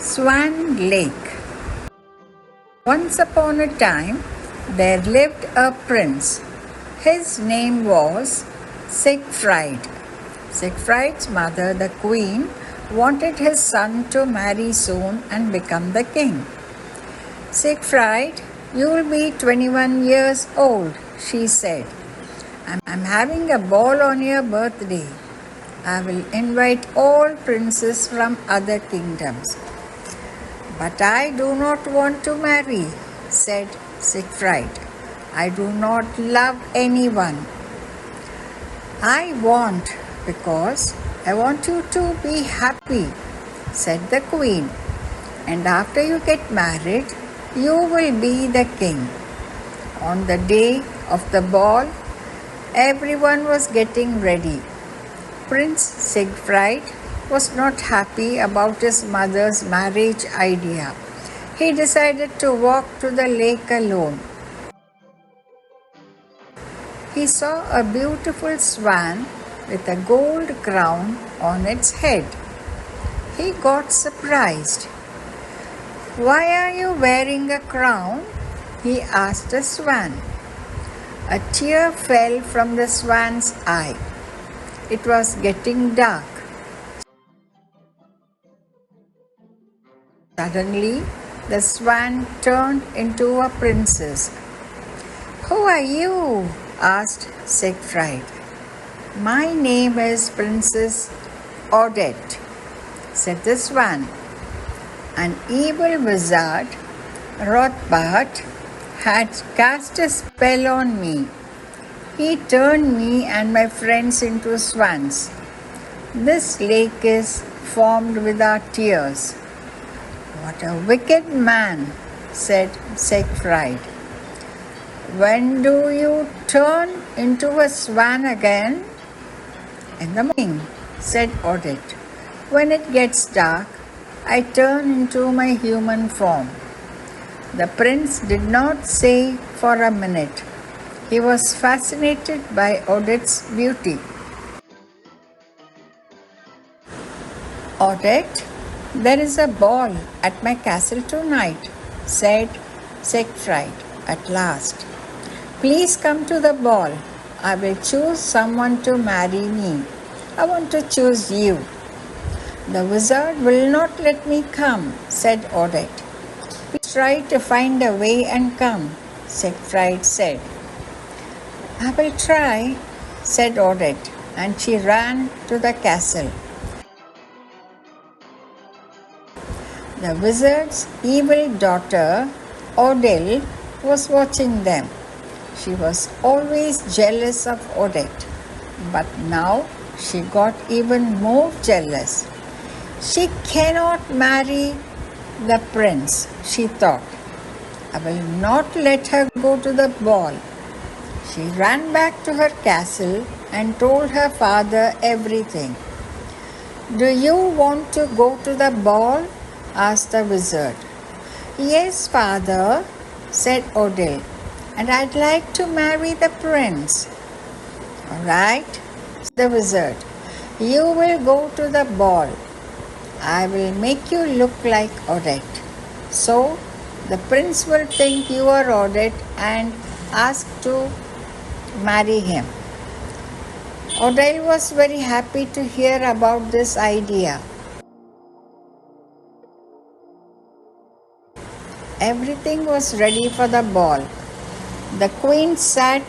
Swan Lake. Once upon a time, there lived a prince. His name was Siegfried. Siegfried's mother, the queen, wanted his son to marry soon and become the king. Siegfried, you will be 21 years old, she said. I'm having a ball on your birthday. I will invite all princes from other kingdoms. But I do not want to marry, said Siegfried. I do not love anyone. I want because I want you to be happy, said the queen. And after you get married, you will be the king. On the day of the ball, everyone was getting ready. Prince Siegfried was not happy about his mother's marriage idea. He decided to walk to the lake alone. He saw a beautiful swan with a gold crown on its head. He got surprised. Why are you wearing a crown? He asked the swan. A tear fell from the swan's eye. It was getting dark. Suddenly, the swan turned into a princess. Who are you? Asked Siegfried. My name is Princess Odette, said the swan. An evil wizard, Rothbart, had cast a spell on me. He turned me and my friends into swans. This lake is formed with our tears. What a wicked man, said Siegfried. When do you turn into a swan again? In the morning, said Odette. When it gets dark, I turn into my human form. The prince did not say for a minute. He was fascinated by Odette's beauty. Odette, there is a ball at my castle tonight, said Siegfried at last. Please come to the ball. I will choose someone to marry me. I want to choose you. The wizard will not let me come, said Odette. Please try to find a way and come, Siegfried said. I will try, said Odette, and she ran to the castle. The wizard's evil daughter, Odile, was watching them. She was always jealous of Odette, but now she got even more jealous. She cannot marry the prince, she thought. I will not let her go to the ball. She ran back to her castle and told her father everything. Do you want to go to the ball? Asked the wizard. Yes, father, said Odile, and I'd like to marry the prince. All right, said the wizard. You will go to the ball. I will make you look like Odette. So the prince will think you are Odette and ask to marry him. Odile was very happy to hear about this idea. Everything was ready for the ball. The queen sat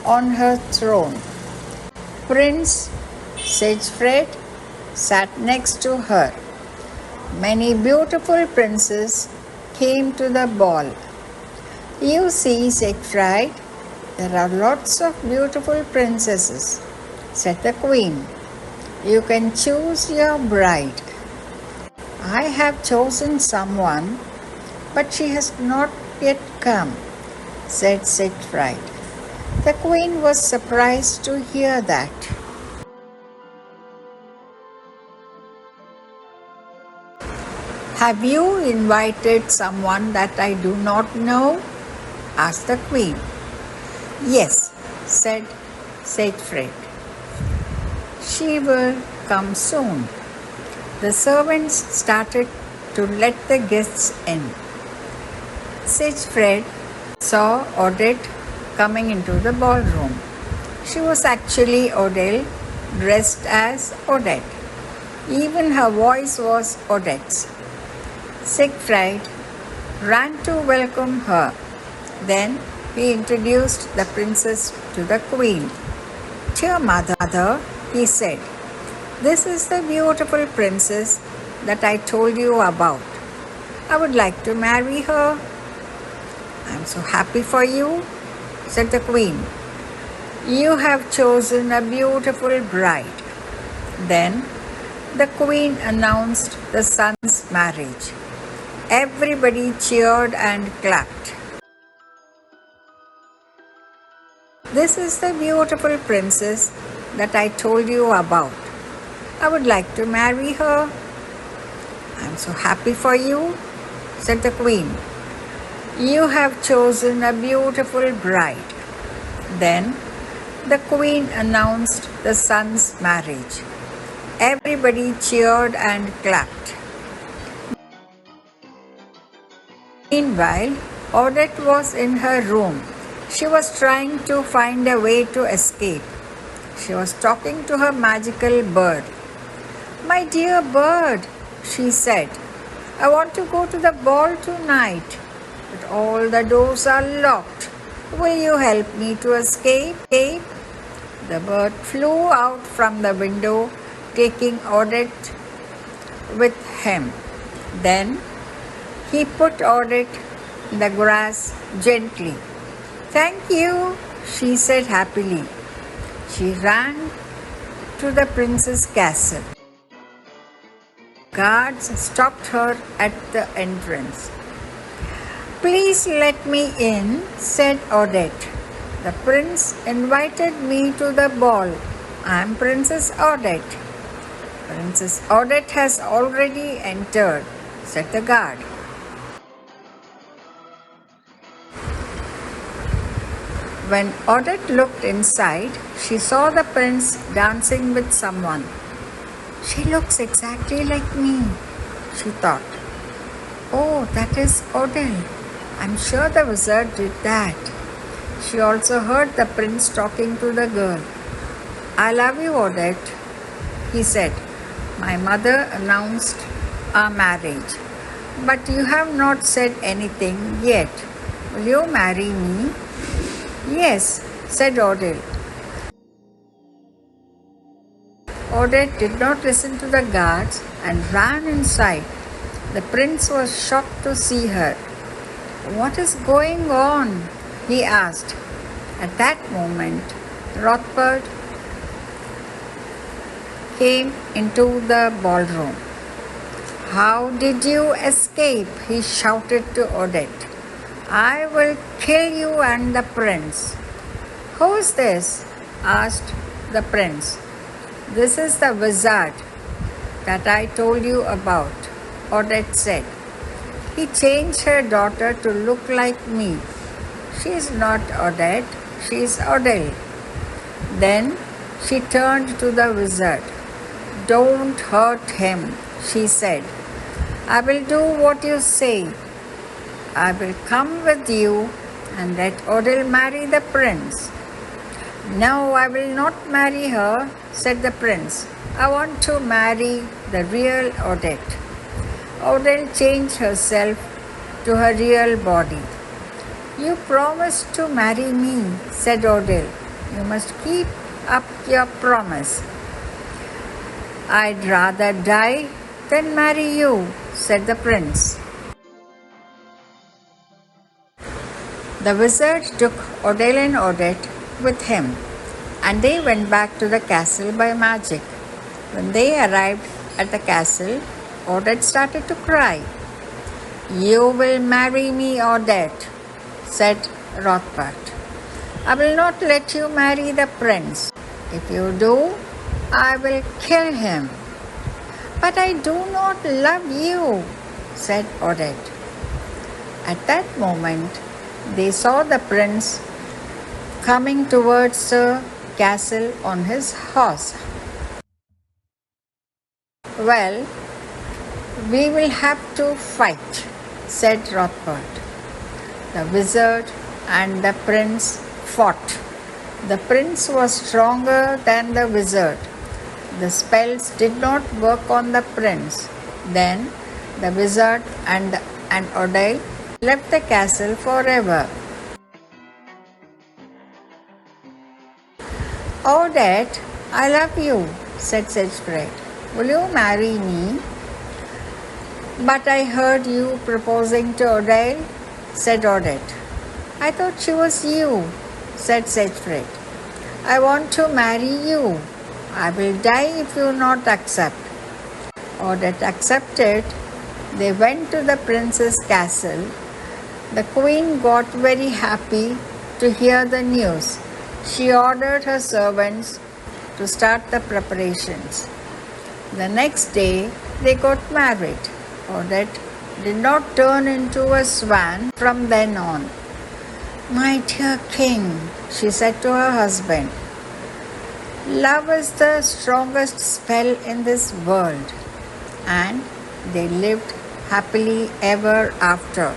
on her throne. Prince Siegfried sat next to her. Many beautiful princes came to the ball. You see, Siegfried, there are lots of beautiful princesses, said the queen. You can choose your bride. I have chosen someone, but she has not yet come, said Siegfried. The queen was surprised to hear that. Have you invited someone that I do not know? Asked the queen. Yes, said Siegfried. She will come soon. The servants started to let the guests in. Siegfried saw Odette coming into the ballroom. She was actually Odile, dressed as Odette. Even her voice was Odette's. Siegfried ran to welcome her. Then he introduced the princess to the queen. "Dear mother," he said, "this is the beautiful princess that I told you about. I would like to marry her." "I'm so happy for you," said the queen. "You have chosen a beautiful bride." Then the queen announced the son's marriage. Everybody cheered and clapped. "This is the beautiful princess that I told you about. I would like to marry her." "I'm so happy for you," said the queen. "You have chosen a beautiful bride." Then the queen announced the son's marriage. Everybody cheered and clapped. Meanwhile, Odette was in her room. She was trying to find a way to escape. She was talking to her magical bird. "My dear bird," she said, "I want to go to the ball tonight, but all the doors are locked. Will you help me to escape?" The bird flew out from the window, taking Odette with him. Then he put Odette in the grass gently. "Thank you," she said happily. She ran to the prince's castle. Guards stopped her at the entrance. "Please let me in," said Odette. "The prince invited me to the ball. I am Princess Odette." "Princess Odette has already entered," said the guard. When Odette looked inside, she saw the prince dancing with someone. "She looks exactly like me," she thought. "Oh, that is Odile. I'm sure the wizard did that." She also heard the prince talking to the girl. "I love you, Odette," he said. "My mother announced our marriage, but you have not said anything yet. Will you marry me?" "Yes," said Odile. Odette did not listen to the guards and ran inside. The prince was shocked to see her. "What is going on?" he asked. At that moment, Rothbart came into the ballroom. "How did you escape?" he shouted to Odette. "I will kill you and the prince." "Who's this?" asked the prince. "This is the wizard that I told you about," Odette said. "He changed her daughter to look like me. She is not Odette, she is Odile." Then she turned to the wizard. "Don't hurt him," she said. "I will do what you say. I will come with you and let Odile marry the prince." "No, I will not marry her," said the prince. "I want to marry the real Odette." Odile changed herself to her real body. "You promised to marry me," said Odile. "You must keep up your promise." "I'd rather die than marry you," said the prince. The wizard took Odile and Odette with him, and they went back to the castle by magic. When they arrived at the castle, Odette started to cry. "You will marry me, Odette," said Rothbart. "I will not let you marry the prince. If you do, I will kill him." "But I do not love you," said Odette. At that moment, they saw the prince coming towards the castle on his horse. "Well, We will have to fight, said Rothbart. The wizard and the prince fought. The prince was stronger than the wizard. The spells did not work on the prince. Then the wizard and Odile left the castle forever. Odette, I love you, said Siegfried. Will you marry me? But I heard you proposing to Odile, said Odette. I thought she was you, said Siegfried. I want to marry you. I will die if you not accept. Odette accepted. They went to the prince's castle. The queen got very happy to hear the news. She ordered her servants to start the preparations. The next day, they got married. Odette did not turn into a swan from then on. My dear king, she said to her husband, love is the strongest spell in this world. And they lived happily ever after.